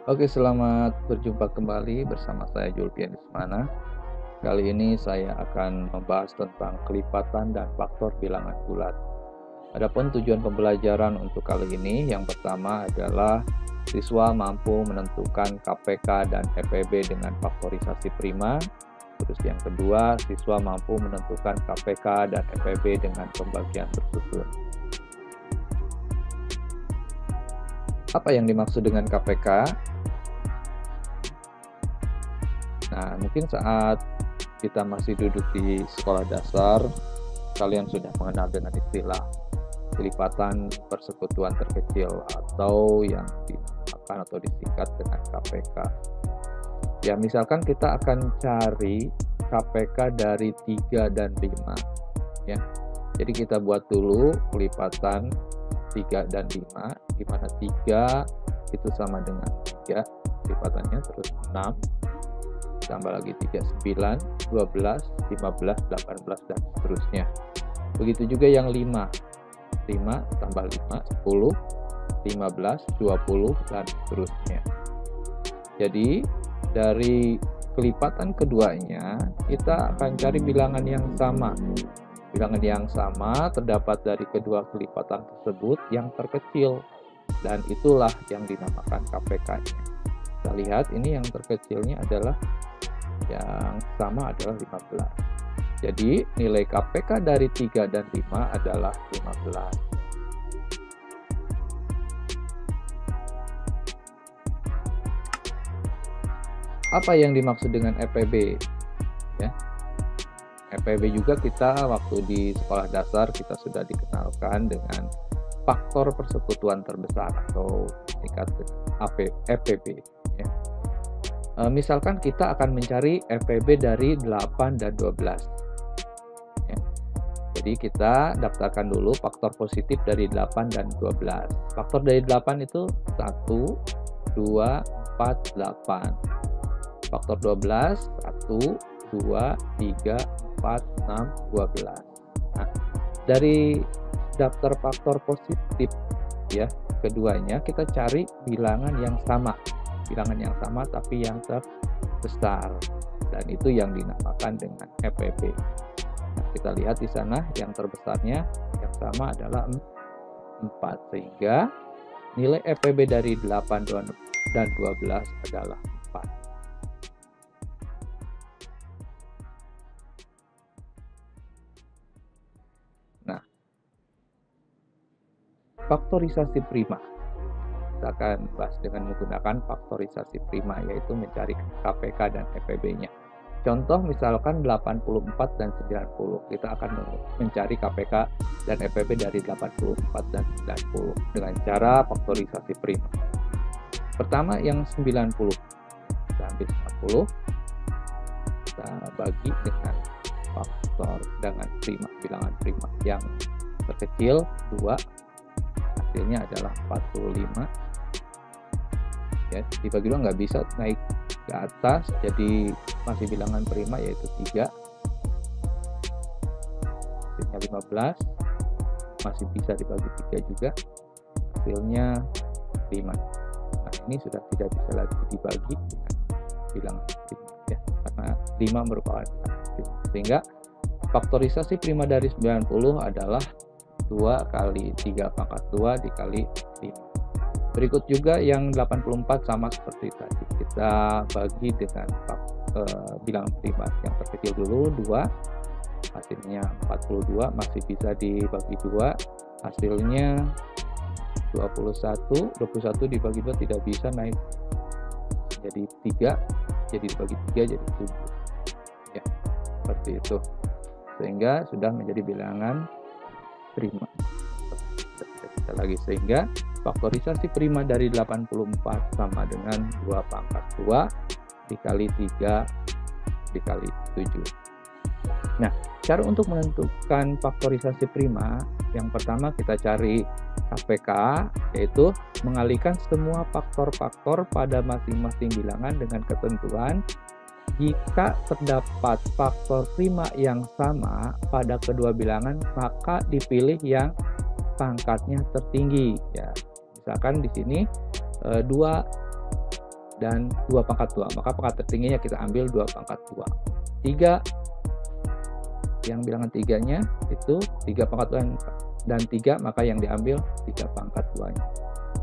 Oke, selamat berjumpa kembali bersama saya Julpian Ismana. Kali ini saya akan membahas tentang kelipatan dan faktor bilangan bulat. Adapun tujuan pembelajaran untuk kali ini, yang pertama adalah siswa mampu menentukan KPK dan EPB dengan faktorisasi prima. Terus yang kedua, siswa mampu menentukan KPK dan EPB dengan pembagian tersusun. Apa yang dimaksud dengan KPK? Nah, mungkin saat kita masih duduk di sekolah dasar, kalian sudah mengenal dengan istilah kelipatan persekutuan terkecil atau yang dinamakan atau disingkat dengan KPK. Ya, misalkan kita akan cari KPK dari 3 dan 5. Ya. Jadi kita buat dulu kelipatan 3 dan 5, di mana 3 itu sama dengan 3 kelipatannya, terus 6 tambah lagi 3, 9, 12, 15, 18, dan seterusnya. Begitu juga yang 5 tambah 5, 10, 15, 20, dan seterusnya. Jadi dari kelipatan keduanya kita akan cari bilangan yang sama. Bilangan yang sama terdapat dari kedua kelipatan tersebut yang terkecil, dan itulah yang dinamakan KPK-nya. Kita lihat ini yang terkecilnya adalah yang sama adalah 15. Jadi nilai KPK dari 3 dan 5 adalah 15. Apa yang dimaksud dengan EPB? Ya. EPB juga kita waktu di sekolah dasar kita sudah dikenalkan dengan faktor persekutuan terbesar atau singkat EPB. Ya. Misalkan kita akan mencari EPB dari 8 dan 12. Ya. Jadi kita daftarkan dulu faktor positif dari 8 dan 12. Faktor dari 8 itu 1, 2, 4, 8. Faktor 12, 1, 2, 3, 4, 6, 12. Nah, dari daftar faktor positif ya keduanya kita cari bilangan yang sama. Bilangan yang sama tapi yang terbesar, dan itu yang dinamakan dengan EPB. Nah, kita lihat di sana yang terbesarnya yang sama adalah 4, sehingga nilai EPB dari 8 dan 12 adalah 4. Nah, faktorisasi prima kita akan bahas dengan menggunakan faktorisasi prima, yaitu mencari KPK dan EPB-nya. Contoh misalkan 84 dan 90, kita akan mencari KPK dan EPB dari 84 dan 90 dengan cara faktorisasi prima. Pertama yang 90, kita ambil 90, kita bagi dengan faktor dengan prima, bilangan prima yang terkecil 2, hasilnya adalah 45. Ya, dibagi 2 nggak bisa naik ke atas, jadi masih bilangan prima yaitu 3. Hasilnya 15, masih bisa dibagi 3 juga, hasilnya 5. Nah, ini sudah tidak bisa lagi dibagi dengan bilangan prima ya, karena 5 merupakan bilangan prima. Sehingga faktorisasi prima dari 90 adalah 2 kali 3 pangkat 2 dikali 5. Berikut juga yang 84 sama seperti tadi. Kita bagi dengan bilangan prima yang terkecil dulu 2, hasilnya 42, masih bisa dibagi 2, hasilnya 21. 21 dibagi 2 tidak bisa naik jadi 3, jadi dibagi 3 jadi 7. Ya, seperti itu. Sehingga sudah menjadi bilangan prima. Kita lagi, sehingga faktorisasi prima dari 84 sama dengan 2 pangkat 2 dikali 3 dikali 7. Nah, cara untuk menentukan faktorisasi prima, yang pertama kita cari KPK, yaitu mengalihkan semua faktor-faktor pada masing-masing bilangan dengan ketentuan jika terdapat faktor prima yang sama pada kedua bilangan, maka dipilih yang pangkatnya tertinggi. Ya, misalkan di sini 2 dan 2 pangkat 2. Maka pangkat tertingginya kita ambil 2 pangkat 2. 3, yang bilangan 3-nya itu 3 pangkat 2 dan 3, maka yang diambil 3 pangkat 2-nya.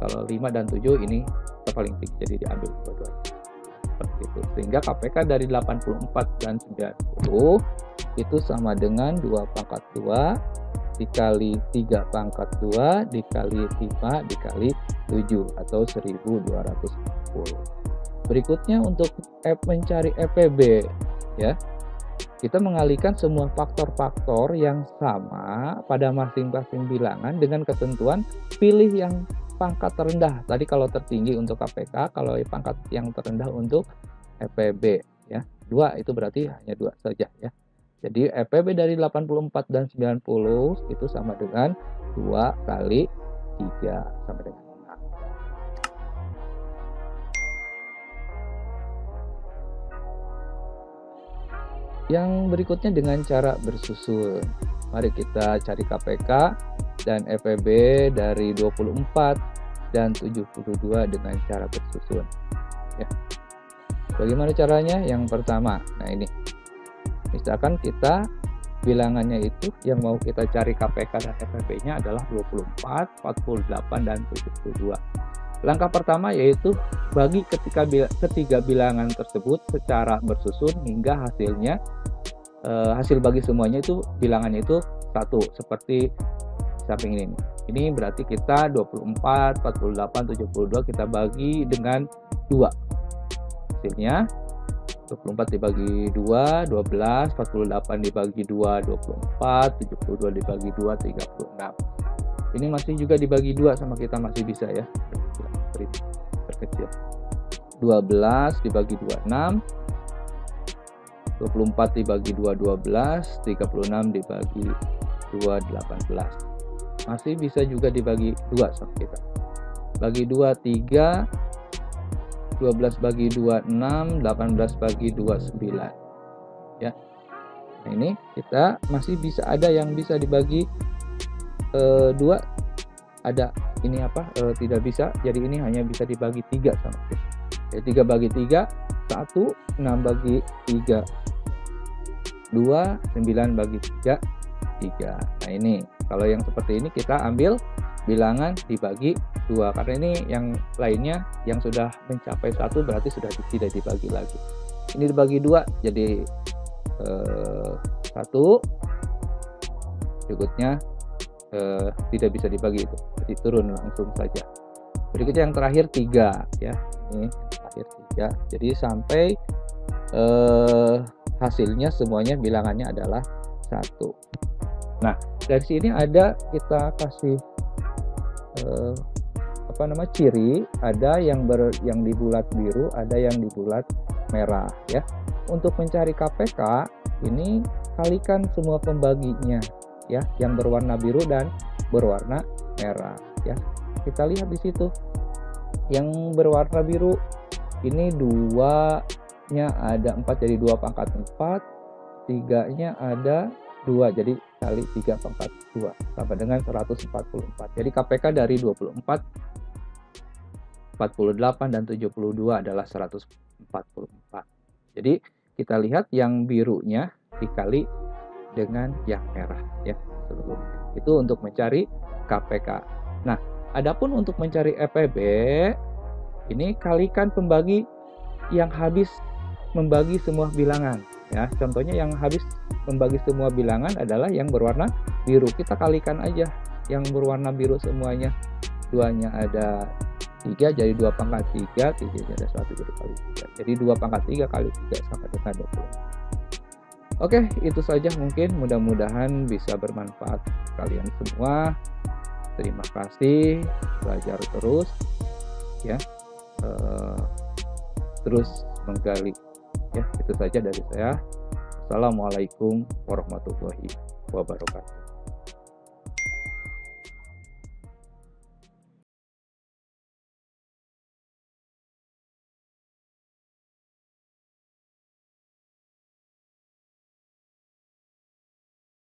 Kalau 5 dan 7 ini kita paling tinggi, jadi diambil dua-duanya. Seperti itu. Sehingga KPK dari 84 dan 90 itu sama dengan 2 pangkat 2 dikali 3 pangkat 2 dikali 5 dikali 7 atau 1210. Berikutnya untuk mencari EPB ya. Kita mengalihkan semua faktor-faktor yang sama pada masing-masing bilangan dengan ketentuan pilih yang pangkat terendah. Tadi kalau tertinggi untuk KPK, kalau pangkat yang terendah untuk EPB ya. 2 itu berarti hanya 2 saja ya. Jadi EPB dari 84 dan 90 itu sama dengan 2 kali 3 sama dengan 6. Yang berikutnya dengan cara bersusun. Mari kita cari KPK dan EPB dari 24 dan 72 dengan cara bersusun. Ya. Bagaimana caranya? Yang pertama, nah ini. Misalkan kita bilangannya itu yang mau kita cari KPK dan EPB-nya adalah 24, 48, dan 72. Langkah pertama yaitu bagi ketiga bilangan tersebut secara bersusun hingga hasilnya hasil bagi semuanya itu bilangannya itu 1 seperti samping ini. Ini berarti kita 24, 48, 72 kita bagi dengan 2. Hasilnya 24 dibagi 2, 12, 48 dibagi 2, 24, 72 dibagi 2, 36. Ini masih juga dibagi 2 sama kita masih bisa ya. Terkecil. 12 dibagi 2, 6. 24 dibagi 2, 12. 36 dibagi 2, 18. Masih bisa juga dibagi 2 sama kita. Bagi 2, 3. 12 bagi 2, 6, 18 bagi 2, 9 ya. Nah ini kita masih bisa ada yang bisa dibagi 2, ada ini tidak bisa, jadi ini hanya bisa dibagi 3 sama kita. Jadi 3 bagi 3 1, 6 bagi 3 2, 9 bagi 3 3. Nah ini kalau yang seperti ini kita ambil bilangan dibagi 2 karena ini yang lainnya yang sudah mencapai 1 berarti sudah tidak dibagi lagi. Ini dibagi 2 jadi 1, berikutnya tidak bisa dibagi itu, jadi turun langsung saja. Berikutnya yang terakhir 3 ya, ini terakhir 3 jadi sampai hasilnya semuanya bilangannya adalah 1. Nah dari sini ada kita kasih ciri, ada yang di bulat biru, ada yang di bulat merah ya. Untuk mencari KPK ini kalikan semua pembaginya ya, yang berwarna biru dan berwarna merah ya. Kita lihat di situ. Yang berwarna biru ini 2-nya ada 4 jadi 2 pangkat 4, 3-nya ada 2 jadi kali 3 pangkat 2 sama dengan 144. Jadi KPK dari 24, 48 dan 72 adalah 144. Jadi kita lihat yang birunya dikali dengan yang merah ya. Itu untuk mencari KPK. Nah, adapun untuk mencari EPB ini kalikan pembagi yang habis membagi semua bilangan ya. Contohnya yang habis membagi semua bilangan adalah yang berwarna biru. Kita kalikan aja yang berwarna biru semuanya. 2-nya ada 3 jadi 2 pangkat 3, 3-nya ada 1 jadi kali 3. Jadi 2 pangkat 3 kali 3 sama dengan 20. Oke, itu saja mungkin. Mudah-mudahan bisa bermanfaat kalian semua. Terima kasih, belajar terus ya. Terus menggali ya. Itu saja dari saya. Assalamualaikum warahmatullahi wabarakatuh.